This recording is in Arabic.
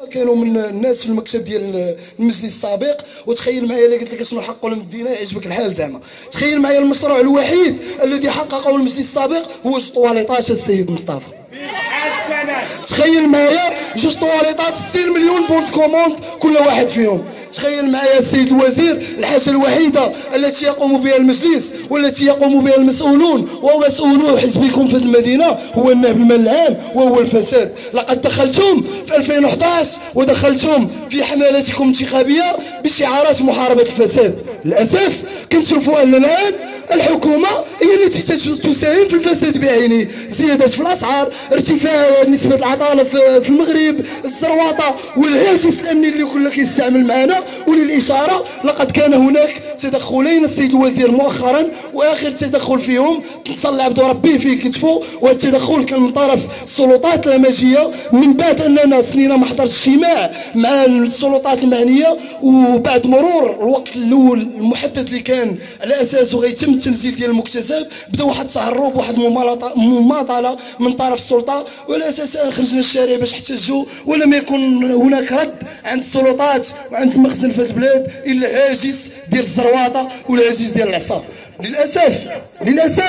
كانوا من الناس في المكتب ديال المجلس السابق. وتخيل معايا الا قلت لك شنو حققوا للمدينه يعجبك الحال زعما. تخيل معايا المشروع الوحيد الذي حققه المجلس السابق هو جوج طواليطات السيد مصطفى. تخيل معايا جوج طواليطات 60 مليون بونت كوموند كل واحد فيهم. تخيل معايا السيد الوزير الحاجه الوحيده التي يقوم بها المجلس والتي يقوم بها المسؤولون ومسؤولو حزبكم في المدينه هو النهب المال العام وهو الفساد. لقد دخلتم في 2011 ودخلتم في حملاتكم الانتخابيه بشعارات محاربه الفساد. للاسف كنشوفوا ان الان الحكومه هي التي تساهم في الفساد بعينه. زيادات في الاسعار، ارتفاع نسبه العطاله في المغرب، الزرواطه والهاجس الامني اللي كله كيستعمل معنا. وللاشاره لقد كان هناك تدخلين السيد الوزير مؤخرا، واخر تدخل فيهم نصلي عبد ربي في كتفه، وهذا التدخل كان من طرف السلطات الامازيغيه من بعد اننا سنينا ما حضرش اجتماع مع السلطات المعنيه. وبعد مرور الوقت الاول المحدد اللي كان على اساسه غيتم التنزيل ديال المكتسب، بدا واحد التهرب واحد مماطله من طرف السلطه، وعلى اساسها خرجنا الشارع باش احتجوا. ولم يكن هناك رد عند السلطات وعند المخزن في البلاد الا هاجس ديال الزرواطه والهاجس ديال العصا. للاسف